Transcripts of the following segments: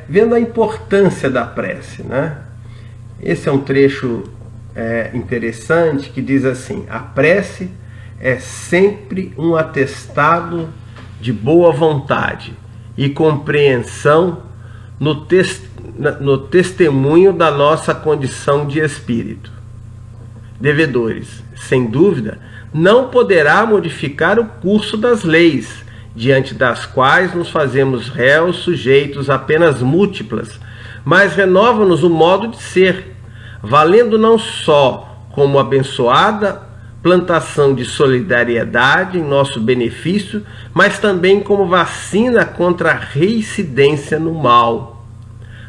vendo a importância da prece, né? Esse é um trecho interessante que diz assim: a prece é sempre um atestado de boa vontade e compreensão no testemunho da nossa condição de espírito. Devedores, sem dúvida, não poderá modificar o curso das leis, diante das quais nos fazemos réus sujeitos a penas múltiplas, mas renova-nos o modo de ser, valendo não só como abençoada plantação de solidariedade em nosso benefício, mas também como vacina contra a reincidência no mal.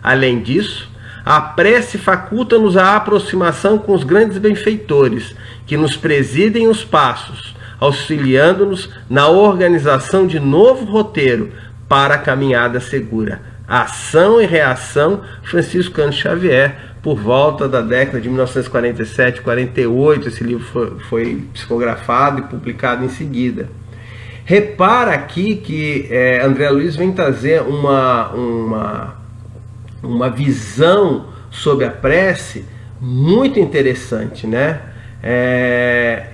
Além disso, a prece faculta-nos a aproximação com os grandes benfeitores, que nos presidem os passos, auxiliando-nos na organização de novo roteiro para a caminhada segura. Ação e Reação, Francisco Cândido Xavier, por volta da década de 1947, 48, esse livro foi psicografado e publicado em seguida. Repara aqui que André Luiz vem trazer uma visão sobre a prece muito interessante, né?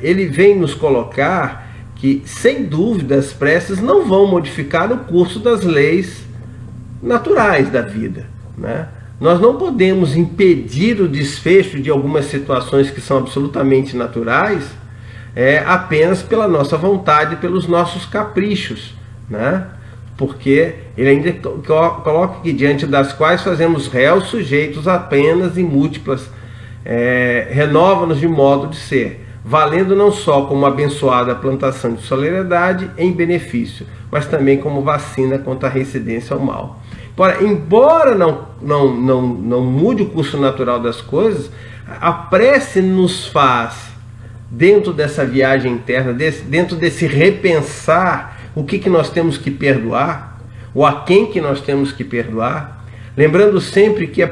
Ele vem nos colocar que, sem dúvida, as preces não vão modificar o curso das leis naturais da vida, né? Nós não podemos impedir o desfecho de algumas situações que são absolutamente naturais apenas pela nossa vontade, pelos nossos caprichos, né? Porque ele ainda coloca que diante das quais fazemos réus sujeitos a penas e múltiplas, renova-nos de modo de ser, valendo não só como abençoada plantação de solidariedade em benefício, mas também como vacina contra a reincidência ao mal. Embora não mude o curso natural das coisas, a prece nos faz, dentro dessa viagem interna, dentro desse repensar o que nós temos que perdoar, ou a quem que nós temos que perdoar, lembrando sempre que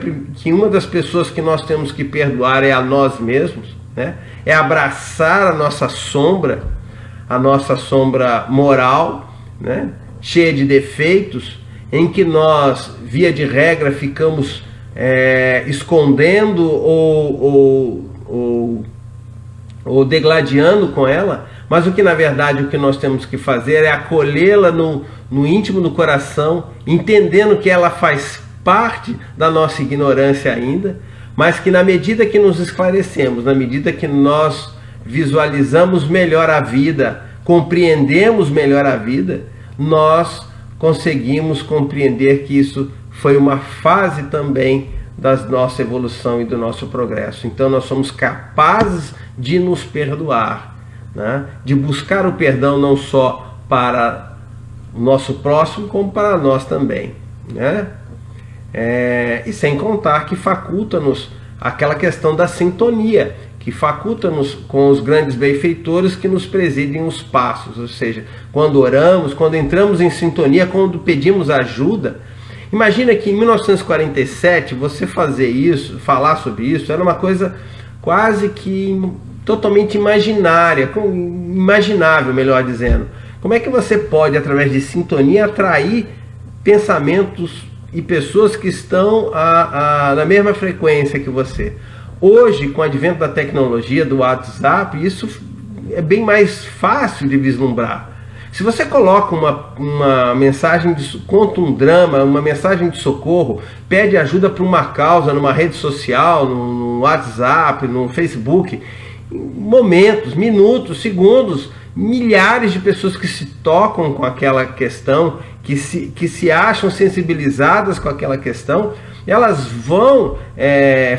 uma das pessoas que nós temos que perdoar é a nós mesmos, né? É abraçar a nossa sombra moral, né? Cheia de defeitos, em que nós, via de regra, ficamos escondendo ou degladiando com ela, mas o que na verdade o que nós temos que fazer é acolhê-la no íntimo do coração, entendendo que ela faz parte da nossa ignorância ainda, mas que na medida que nos esclarecemos, na medida que nós visualizamos melhor a vida, compreendemos melhor a vida, nós conseguimos compreender que isso foi uma fase também da nossa evolução e do nosso progresso. Então nós somos capazes de nos perdoar, né? De buscar o perdão não só para o nosso próximo, como para nós também, né? E sem contar que faculta-nos aquela questão da sintonia, que faculta-nos com os grandes benfeitores que nos presidem os passos, ou seja, quando oramos, quando entramos em sintonia, quando pedimos ajuda. Imagina que em 1947 você fazer isso, falar sobre isso, era uma coisa quase que totalmente imaginável, melhor dizendo. Como é que você pode, através de sintonia, atrair pensamentos e pessoas que estão na mesma frequência que você? Hoje, com o advento da tecnologia, do WhatsApp, isso é bem mais fácil de vislumbrar. Se você coloca uma mensagem, conta um drama, uma mensagem de socorro, pede ajuda para uma causa numa rede social, no WhatsApp, no Facebook, em momentos, minutos, segundos, milhares de pessoas que se tocam com aquela questão, que se acham sensibilizadas com aquela questão, elas vão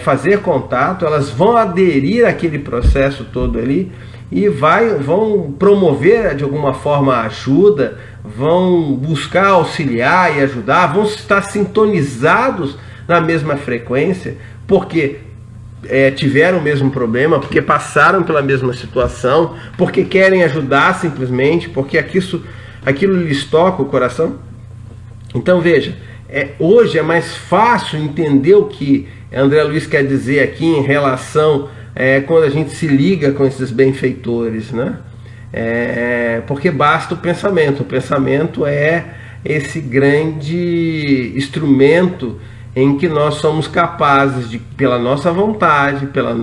fazer contato, elas vão aderir àquele processo todo ali e vão promover de alguma forma a ajuda, vão buscar auxiliar e ajudar, vão estar sintonizados na mesma frequência, porque tiveram o mesmo problema, porque passaram pela mesma situação, porque querem ajudar simplesmente, porque aquilo lhes toca o coração. Então veja, hoje é mais fácil entender o que André Luiz quer dizer aqui em relação quando a gente se liga com esses benfeitores, né? Porque basta o pensamento é esse grande instrumento em que nós somos capazes de, pela nossa vontade, pelo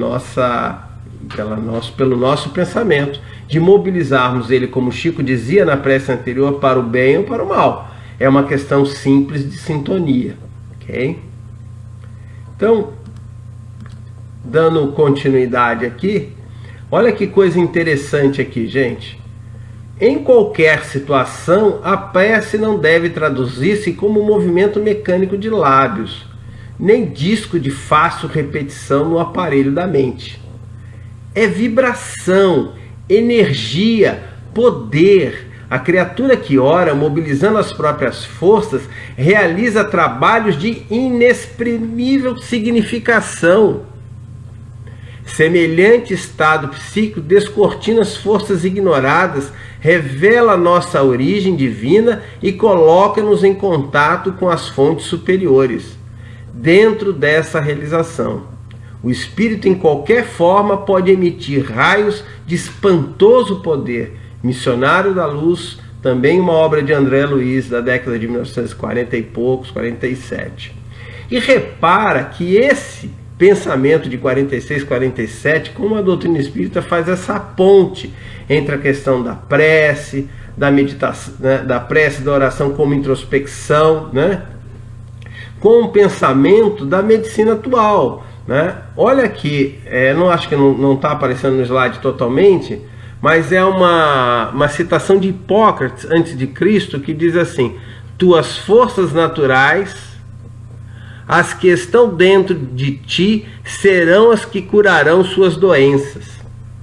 nosso pensamento, de mobilizarmos ele, como Chico dizia na prece anterior, para o bem ou para o mal. É uma questão simples de sintonia, ok? Então, dando continuidade aqui, olha que coisa interessante aqui, gente. Em qualquer situação, a prece não deve traduzir-se como um movimento mecânico de lábios, nem disco de fácil repetição no aparelho da mente. É vibração, energia, poder. A criatura que ora, mobilizando as próprias forças, realiza trabalhos de inexprimível significação. Semelhante estado psíquico descortina as forças ignoradas, revela a nossa origem divina e coloca-nos em contato com as fontes superiores. Dentro dessa realização, o espírito em qualquer forma pode emitir raios de espantoso poder. Missionário da Luz, também uma obra de André Luiz, da década de 1940 e poucos, 47. E repara que esse pensamento de 46, 47, como a doutrina espírita faz essa ponte entre a questão da prece, da meditação, né, da prece, da oração como introspecção, né, com o pensamento da medicina atual, né? Olha aqui, não acho que não está aparecendo no slide totalmente, mas é uma citação de Hipócrates antes de Cristo, que diz assim: tuas forças naturais, as que estão dentro de ti, serão as que curarão suas doenças.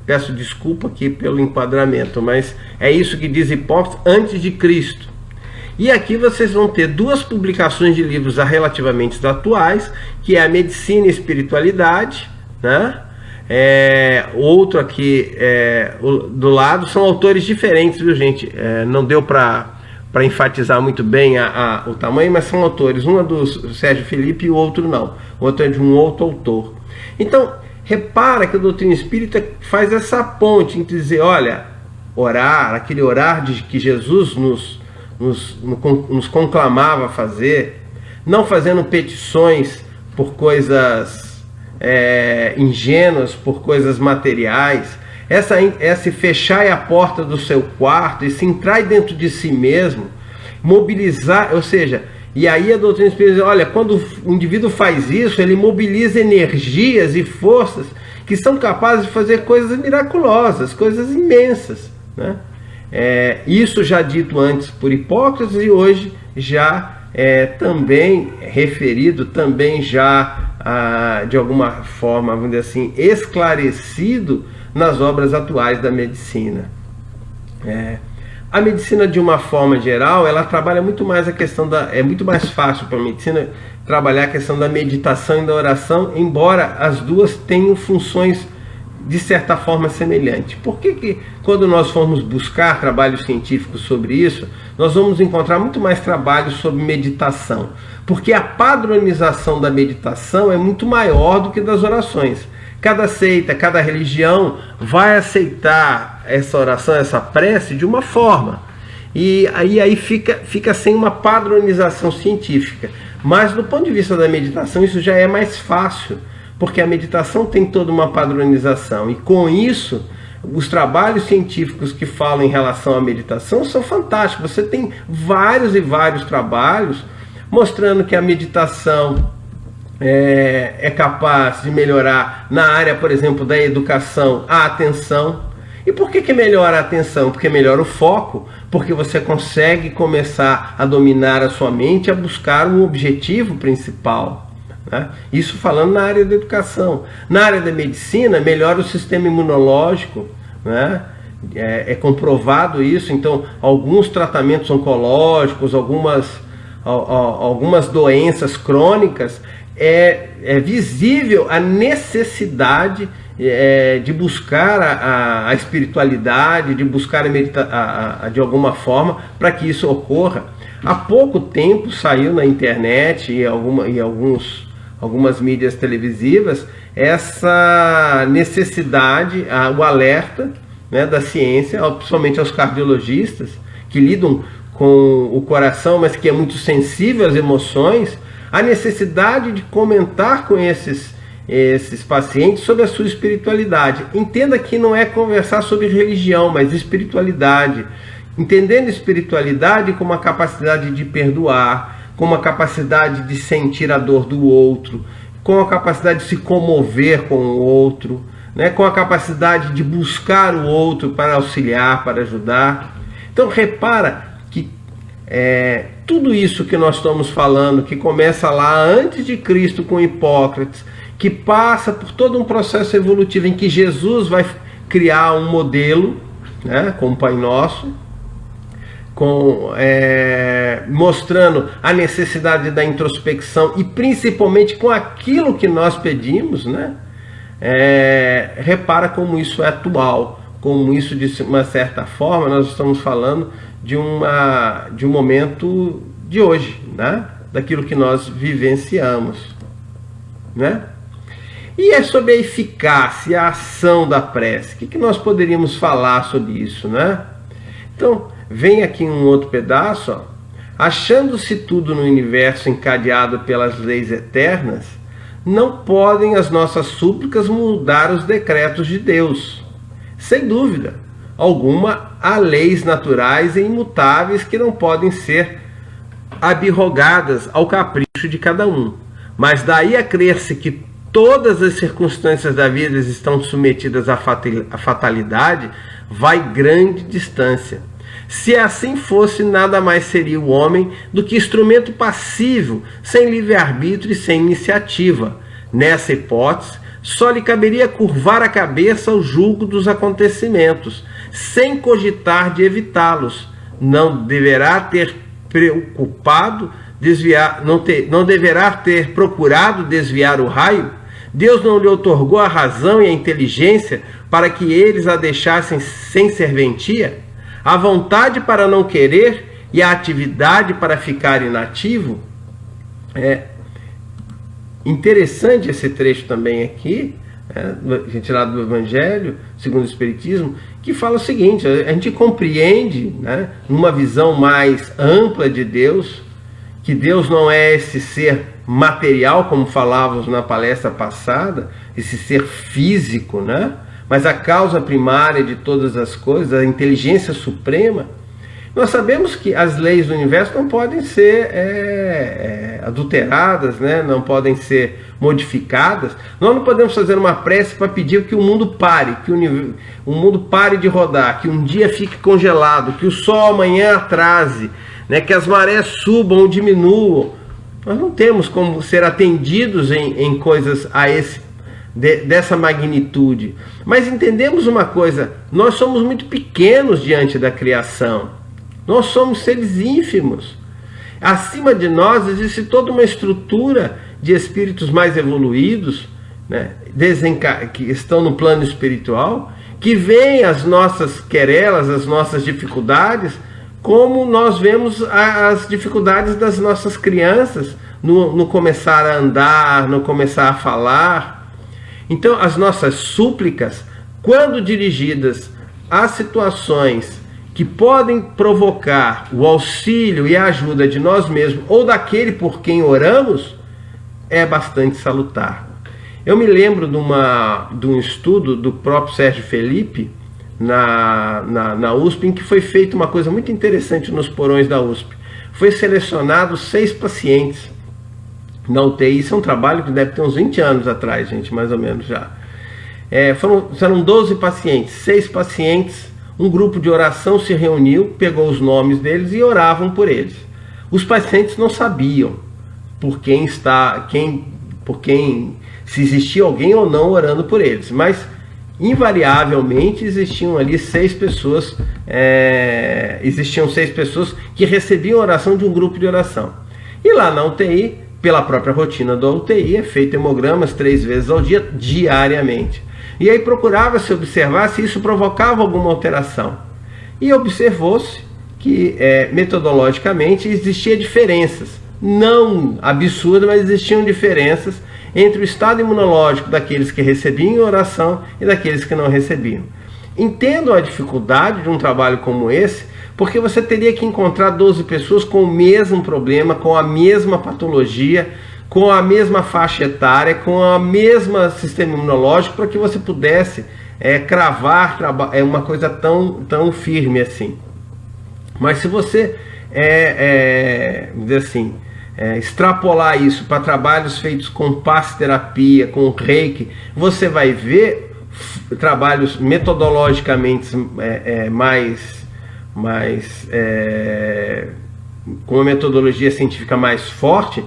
Peço desculpa aqui pelo enquadramento, mas é isso que diz Hipócrates antes de Cristo. E aqui vocês vão ter duas publicações de livros relativamente atuais, que é a Medicina e Espiritualidade, né? Outro aqui do lado, são autores diferentes, viu, gente? Não deu para enfatizar muito bem o tamanho, mas são autores. Um é do Sérgio Felipe e o outro não. O outro é de um outro autor. Então, repara que a doutrina espírita faz essa ponte entre dizer, olha, orar, aquele orar que Jesus nos conclamava a fazer, não fazendo petições por coisas ingênuas, por coisas materiais, essa fechar a porta do seu quarto e se entrar dentro de si mesmo, mobilizar, ou seja, e aí a doutrina espírita diz, olha, quando o indivíduo faz isso, ele mobiliza energias e forças que são capazes de fazer coisas miraculosas, coisas imensas, né? Isso já dito antes por Hipócrates e hoje já também referido, também já de alguma forma, vamos dizer assim, esclarecido nas obras atuais da medicina. A medicina, de uma forma geral, ela trabalha muito mais a questão é muito mais fácil para a medicina trabalhar a questão da meditação e da oração, embora as duas tenham funções de certa forma semelhantes. Por que quando nós formos buscar trabalhos científicos sobre isso, nós vamos encontrar muito mais trabalhos sobre meditação? Porque a padronização da meditação é muito maior do que das orações. Cada seita, cada religião vai aceitar essa oração, essa prece de uma forma. E aí fica sem uma padronização científica. Mas do ponto de vista da meditação, isso já é mais fácil, porque a meditação tem toda uma padronização. E com isso, os trabalhos científicos que falam em relação à meditação são fantásticos. Você tem vários e vários trabalhos mostrando que a meditação é capaz de melhorar na área, por exemplo, da educação, a atenção. E por que melhora a atenção? Porque melhora o foco, porque você consegue começar a dominar a sua mente, a buscar um objetivo principal, né? Isso falando na área da educação. Na área da medicina, melhora o sistema imunológico, né? É comprovado isso. Então, alguns tratamentos oncológicos, algumas doenças crônicas, é visível a necessidade de buscar a espiritualidade, de buscar de alguma forma para que isso ocorra. Há pouco tempo saiu na internet e algumas mídias televisivas essa necessidade, o alerta, né, da ciência, principalmente aos cardiologistas que lidam com o coração, mas que é muito sensível às emoções, a necessidade de comentar com esses pacientes sobre a sua espiritualidade. Entenda que não é conversar sobre religião, mas espiritualidade. Entendendo espiritualidade como a capacidade de perdoar, como a capacidade de sentir a dor do outro, com a capacidade de se comover com o outro, né? Com a capacidade de buscar o outro para auxiliar, para ajudar. Então repara que tudo isso que nós estamos falando, que começa lá antes de Cristo com Hipócrates, que passa por todo um processo evolutivo em que Jesus vai criar um modelo, né, com o Pai Nosso, mostrando a necessidade da introspecção e principalmente com aquilo que nós pedimos, né? Repara como isso é atual, como isso, de uma certa forma, nós estamos falando de um momento de hoje, né? Daquilo que nós vivenciamos, né? E é sobre a eficácia, a ação da prece. O que nós poderíamos falar sobre isso, né? Então, vem aqui um outro pedaço, ó. Achando-se tudo no universo encadeado pelas leis eternas, não podem as nossas súplicas mudar os decretos de Deus. Sem dúvida alguma, há leis naturais e imutáveis que não podem ser abrogadas ao capricho de cada um. Mas daí a crer-se que todas as circunstâncias da vida estão submetidas à fatalidade, vai grande distância. Se assim fosse, nada mais seria o homem do que instrumento passivo, sem livre-arbítrio e sem iniciativa. Nessa hipótese, só lhe caberia curvar a cabeça ao julgo dos acontecimentos, sem cogitar de evitá-los. Não deverá ter procurado desviar o raio? Deus não lhe otorgou a razão e a inteligência para que eles a deixassem sem serventia? A vontade para não querer e a atividade para ficar inativo? É interessante esse trecho também aqui, retirado do Evangelho segundo o Espiritismo, que fala o seguinte: a gente compreende, né, numa visão mais ampla de Deus, que Deus não é esse ser material, como falávamos na palestra passada, esse ser físico, né? Mas a causa primária de todas as coisas, a inteligência suprema. Nós sabemos que as leis do universo não podem ser adulteradas, né? Não podem ser modificadas. Nós não podemos fazer uma prece para pedir que o mundo pare, que o mundo pare de rodar, que um dia fique congelado, que o sol amanhã atrase, né? Que as marés subam ou diminuam. Nós não temos como ser atendidos em coisas dessa magnitude. Mas entendemos uma coisa: nós somos muito pequenos diante da criação. Nós somos seres ínfimos. Acima de nós existe toda uma estrutura de espíritos mais evoluídos, né, que estão no plano espiritual, que veem as nossas querelas, as nossas dificuldades, como nós vemos as dificuldades das nossas crianças no começar a andar, no começar a falar. Então, as nossas súplicas, quando dirigidas a situações que podem provocar o auxílio e a ajuda de nós mesmos ou daquele por quem oramos, é bastante salutar. Eu me lembro de um estudo do próprio Sérgio Felipe na USP, em que foi feita uma coisa muito interessante nos porões da USP. Foi selecionado 6 pacientes na UTI. Isso é um trabalho que deve ter uns 20 anos atrás, gente, mais ou menos já. Foram 12 pacientes, 6 pacientes. Um grupo de oração se reuniu, pegou os nomes deles e oravam por eles. Os pacientes não sabiam se existia alguém ou não orando por eles, mas invariavelmente existiam ali 6 pessoas, existiam 6 pessoas que recebiam oração de um grupo de oração. E lá na UTI, pela própria rotina da UTI, é feito hemogramas 3 vezes ao dia, diariamente. E aí procurava-se observar se isso provocava alguma alteração. E observou-se que metodologicamente existiam diferenças, não absurdas, mas existiam diferenças entre o estado imunológico daqueles que recebiam oração e daqueles que não recebiam. Entendo a dificuldade de um trabalho como esse, Porque você teria que encontrar 12 pessoas com o mesmo problema, com a mesma patologia, com a mesma faixa etária, com a mesma sistema imunológico, para que você pudesse cravar uma coisa tão firme assim. Mas se você dizer assim, extrapolar isso para trabalhos feitos com passe-terapia, com reiki, você vai ver trabalhos metodologicamente com uma metodologia científica mais forte,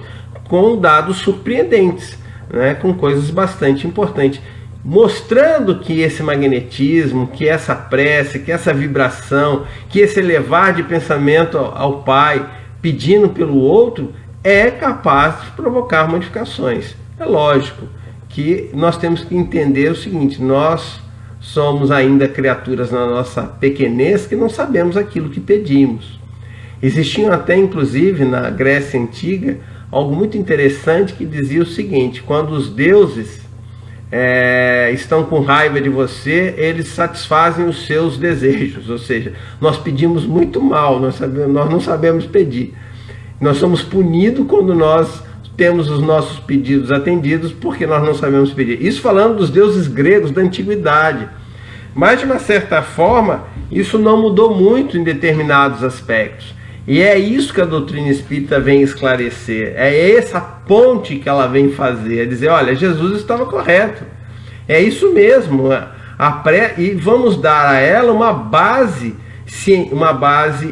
com dados surpreendentes, né, com coisas bastante importantes, mostrando que esse magnetismo, que essa prece, que essa vibração, que esse elevar de pensamento ao Pai, pedindo pelo outro, é capaz de provocar modificações. É lógico que nós temos que entender o seguinte: nós somos ainda criaturas na nossa pequenez que não sabemos aquilo que pedimos. Existiam até, inclusive, na Grécia Antiga, algo muito interessante que dizia o seguinte: quando os deuses estão com raiva de você, eles satisfazem os seus desejos. Ou seja, nós pedimos muito mal, nós não sabemos pedir. Nós somos punidos quando nós temos os nossos pedidos atendidos, porque nós não sabemos pedir. Isso falando dos deuses gregos da antiguidade. Mas, de uma certa forma, isso não mudou muito em determinados aspectos. E é isso que a doutrina espírita vem esclarecer. É essa ponte que ela vem fazer. É dizer, olha, Jesus estava correto. É isso mesmo. E vamos dar a ela uma base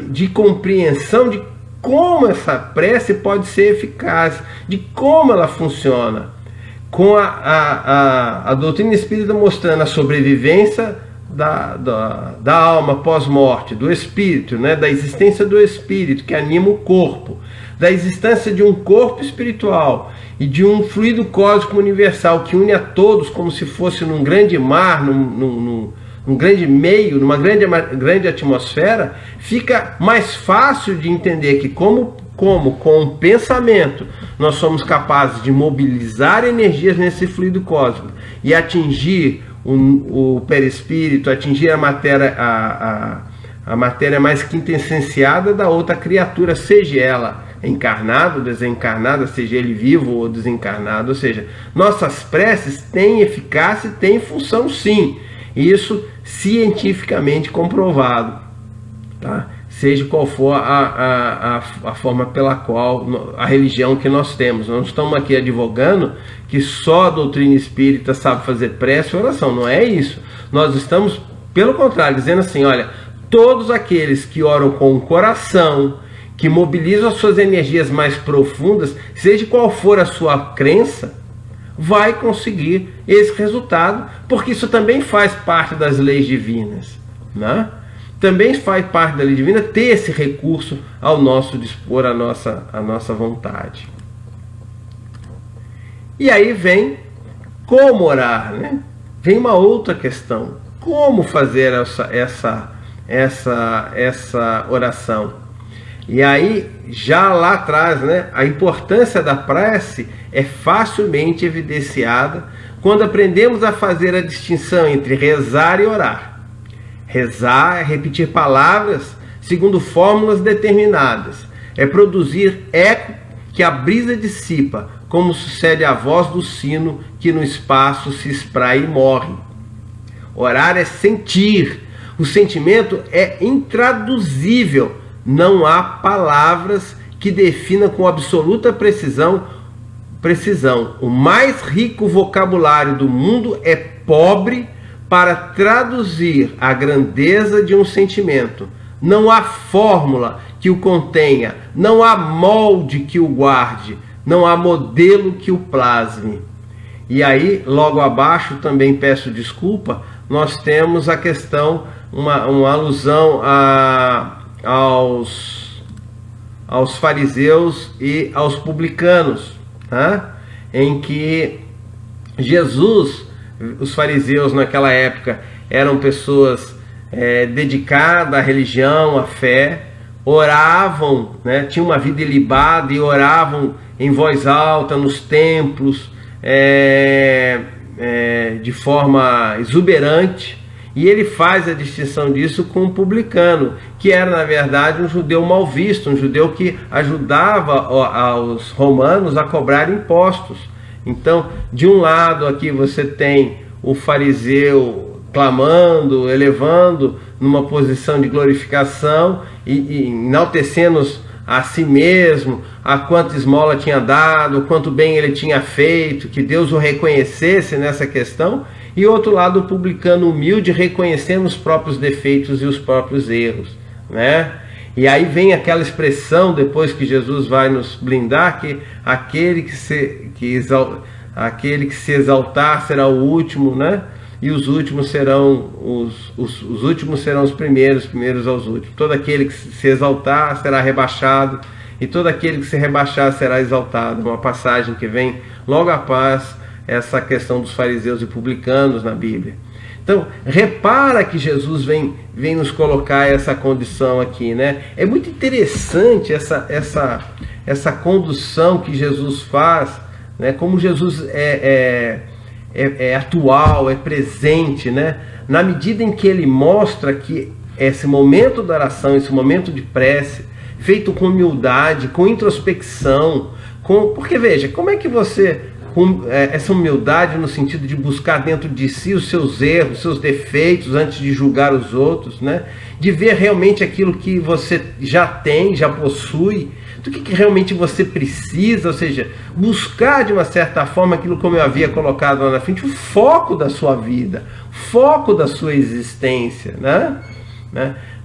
de compreensão de como essa prece pode ser eficaz, de como ela funciona. Com a doutrina espírita mostrando a sobrevivência da alma pós-morte, do espírito, né? Da existência do espírito que anima o corpo, da existência de um corpo espiritual e de um fluido cósmico universal que une a todos como se fosse num grande mar, num grande meio, numa grande atmosfera. Fica mais fácil de entender que como com o pensamento nós somos capazes de mobilizar energias nesse fluido cósmico e atingir o perispírito, atingir a matéria mais quintessenciada da outra criatura, seja ela encarnada ou desencarnada, seja ele vivo ou desencarnado. Ou seja, nossas preces têm eficácia e têm função sim, isso cientificamente comprovado, tá? Seja qual for a forma pela qual a religião que nós temos. Nós não estamos aqui advogando que só a doutrina espírita sabe fazer prece e oração. Não é isso. Nós estamos, pelo contrário, dizendo assim, olha, todos aqueles que oram com o coração, que mobilizam as suas energias mais profundas, seja qual for a sua crença, vai conseguir esse resultado, porque isso também faz parte das leis divinas, né? Também faz parte da lei divina ter esse recurso ao nosso dispor, a nossa vontade. E aí vem como orar, né? Vem uma outra questão: como fazer essa oração? E aí, já lá atrás, né, a importância da prece é facilmente evidenciada quando aprendemos a fazer a distinção entre rezar e orar. Rezar é repetir palavras segundo fórmulas determinadas, é produzir eco que a brisa dissipa, como sucede à voz do sino que no espaço se espraia e morre. Orar é sentir, o sentimento é intraduzível, não há palavras que definam com absoluta precisão. O mais rico vocabulário do mundo é pobre para traduzir a grandeza de um sentimento. Não há fórmula que o contenha, não há molde que o guarde, não há modelo que o plasme. E aí, logo abaixo, também peço desculpa, nós temos a questão, uma alusão aos fariseus e aos publicanos, tá? Em que Jesus, os fariseus naquela época eram pessoas dedicadas à religião, à fé, oravam, né? Tinham uma vida ilibada e oravam em voz alta nos templos, de forma exuberante, E ele faz a distinção disso com o publicano, que era na verdade um judeu mal visto, um judeu que ajudava aos romanos a cobrar impostos. Então, de um lado aqui você tem o fariseu clamando, elevando numa posição de glorificação e enaltecendo a si mesmo, a quanta esmola tinha dado, quanto bem ele tinha feito, que Deus o reconhecesse nessa questão. E outro lado, o publicano humilde, reconhecendo os próprios defeitos e os próprios erros, né? E aí vem aquela expressão, depois que Jesus vai nos blindar, que aquele que se exaltar será o último, né? E os últimos serão os últimos serão os primeiros, primeiros aos últimos. Todo aquele que se exaltar será rebaixado, e todo aquele que se rebaixar será exaltado. Uma passagem que vem logo após essa questão dos fariseus e publicanos na Bíblia. Então, repara que Jesus vem nos colocar essa condição aqui, né? É muito interessante essa condução que Jesus faz, né? Como Jesus é atual, é presente, né? Na medida em que ele mostra que esse momento da oração, esse momento de prece, feito com humildade, com introspecção, porque veja, como é que você, com essa humildade no sentido de buscar dentro de si os seus erros, seus defeitos, antes de julgar os outros, né? De ver realmente aquilo que você já tem, já possui, do que realmente você precisa, ou seja, buscar de uma certa forma aquilo, como eu havia colocado lá na frente, o foco da sua vida, o foco da sua existência, né?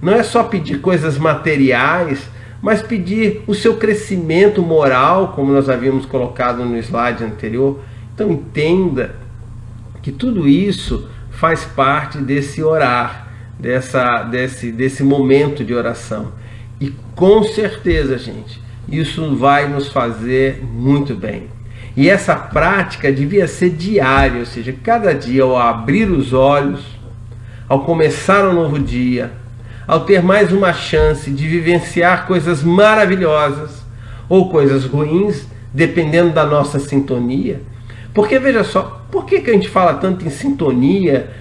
Não é só pedir coisas materiais, mas pedir o seu crescimento moral, como nós havíamos colocado no slide anterior. Então entenda que tudo isso faz parte desse orar, desse momento de oração. E com certeza, gente, isso vai nos fazer muito bem. E essa prática devia ser diária, ou seja, cada dia ao abrir os olhos, ao começar um novo dia, ao ter mais uma chance de vivenciar coisas maravilhosas ou coisas ruins, dependendo da nossa sintonia. Porque veja só, por que a gente fala tanto em sintonia?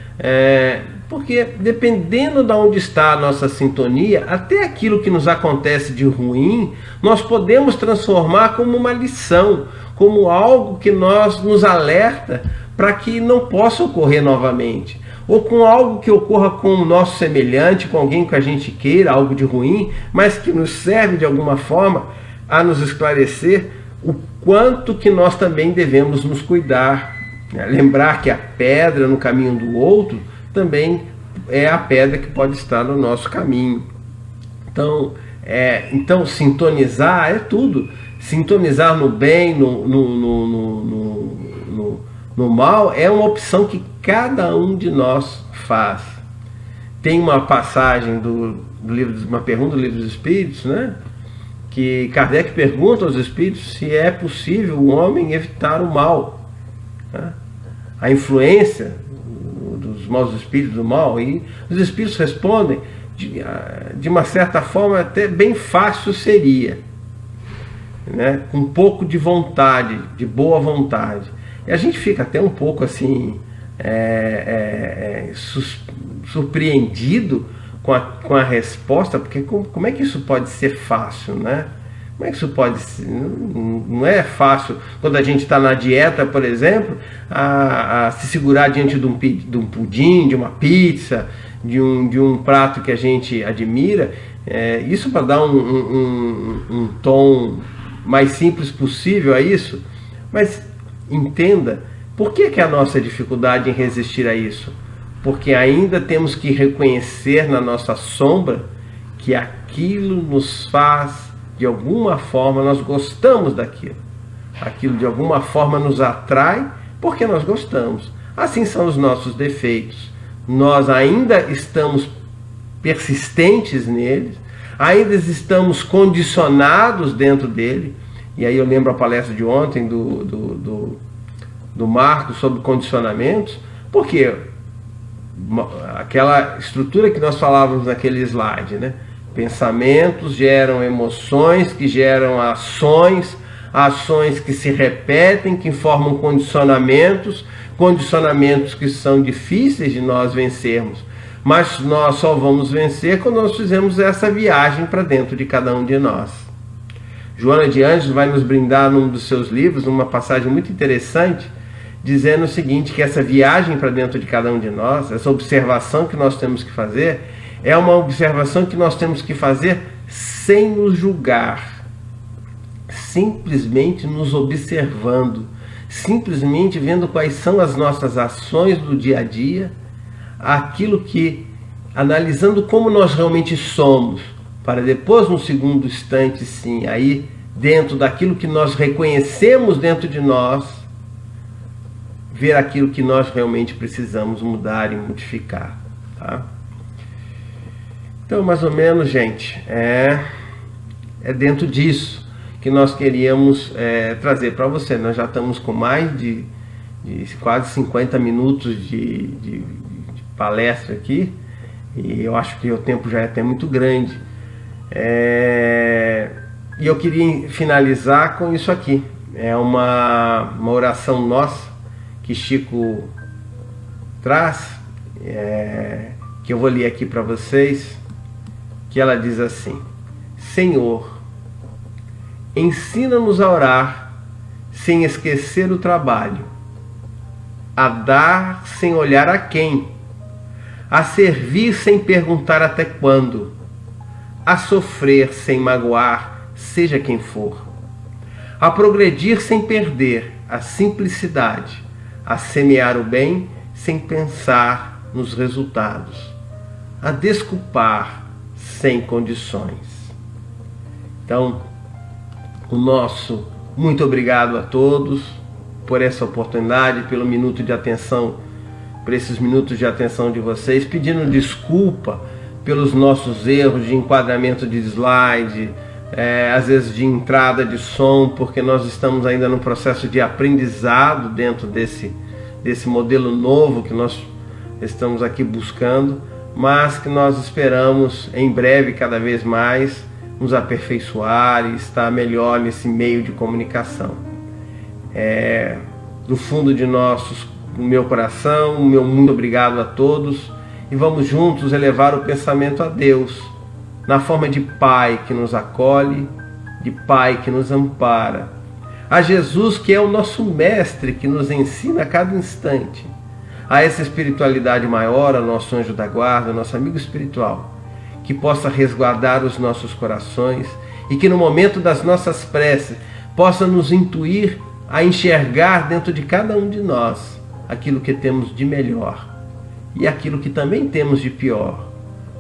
Porque dependendo de onde está a nossa sintonia, até aquilo que nos acontece de ruim, nós podemos transformar como uma lição, como algo que nos alerta para que não possa ocorrer novamente. Ou com algo que ocorra com o nosso semelhante, com alguém que a gente queira, algo de ruim, mas que nos serve de alguma forma a nos esclarecer o quanto que nós também devemos nos cuidar. Lembrar que a pedra no caminho do outro também é a pedra que pode estar no nosso caminho. Então sintonizar é tudo. Sintonizar no bem, no mal, é uma opção que cada um de nós faz. Tem uma passagem uma pergunta do Livro dos Espíritos, né? Que Kardec pergunta aos Espíritos se é possível o homem evitar o mal, né? A influência dos maus espíritos do mal. E os Espíritos respondem, de uma certa forma, até bem fácil seria, né? Com um pouco de vontade, de boa vontade. E a gente fica até um pouco assim surpreendido com a resposta, porque como é que isso pode ser fácil, né? Como é que isso pode ser? Não é fácil quando a gente está na dieta, por exemplo, a se segurar diante de um pudim, de uma pizza, de um prato que a gente admira. Isso para dar um tom mais simples possível a isso. Mas entenda, por que a nossa dificuldade em resistir a isso? Porque ainda temos que reconhecer na nossa sombra que aquilo nos faz, de alguma forma, nós gostamos daquilo. Aquilo de alguma forma nos atrai porque nós gostamos. Assim são os nossos defeitos. Nós ainda estamos persistentes neles, ainda estamos condicionados dentro dele. E aí eu lembro a palestra de ontem do Marcos sobre condicionamentos, porque aquela estrutura que nós falávamos naquele slide, né? Pensamentos geram emoções, que geram ações que se repetem, que formam condicionamentos que são difíceis de nós vencermos. Mas nós só vamos vencer quando nós fizermos essa viagem para dentro de cada um de nós. Joana de Ângeles vai nos brindar num dos seus livros, uma passagem muito interessante, dizendo o seguinte, que essa viagem para dentro de cada um de nós, essa observação que nós temos que fazer, é uma observação que nós temos que fazer sem nos julgar, simplesmente nos observando, simplesmente vendo quais são as nossas ações do dia a dia, aquilo que, analisando como nós realmente somos, para depois, num segundo instante, sim, aí dentro daquilo que nós reconhecemos dentro de nós, ver aquilo que nós realmente precisamos mudar e modificar, tá? Então, mais ou menos, gente, é dentro disso que nós queríamos trazer para você. Nós já estamos com mais de quase 50 minutos de palestra aqui, e eu acho que o tempo já é até muito grande. E eu queria finalizar com isso aqui. É uma oração nossa que Chico traz, que eu vou ler aqui para vocês, que ela diz assim: Senhor, ensina-nos a orar sem esquecer o trabalho, a dar sem olhar a quem, a servir sem perguntar até quando, a sofrer sem magoar, seja quem for, a progredir sem perder a simplicidade, a semear o bem sem pensar nos resultados, a desculpar sem condições. Então, o nosso muito obrigado a todos por essa oportunidade, pelo minuto de atenção, por esses minutos de atenção de vocês, pedindo desculpa pelos nossos erros de enquadramento de slide, às vezes de entrada de som, porque nós estamos ainda no processo de aprendizado dentro desse modelo novo que nós estamos aqui buscando, mas que nós esperamos em breve cada vez mais nos aperfeiçoar e estar melhor nesse meio de comunicação. Do fundo do meu coração, o meu muito obrigado a todos, e vamos juntos elevar o pensamento a Deus, na forma de Pai que nos acolhe, de Pai que nos ampara, a Jesus que é o nosso Mestre, que nos ensina a cada instante, a essa espiritualidade maior, ao nosso anjo da guarda, nosso amigo espiritual, que possa resguardar os nossos corações e que no momento das nossas preces possa nos intuir a enxergar dentro de cada um de nós aquilo que temos de melhor e aquilo que também temos de pior,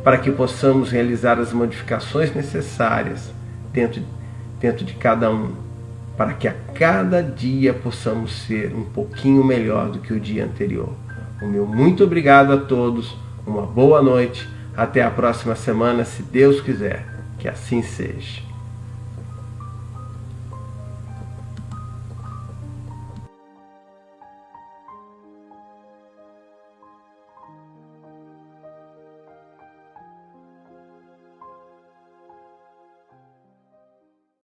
para que possamos realizar as modificações necessárias dentro de cada um, para que a cada dia possamos ser um pouquinho melhor do que o dia anterior. O meu muito obrigado a todos, uma boa noite, até a próxima semana, se Deus quiser, que assim seja.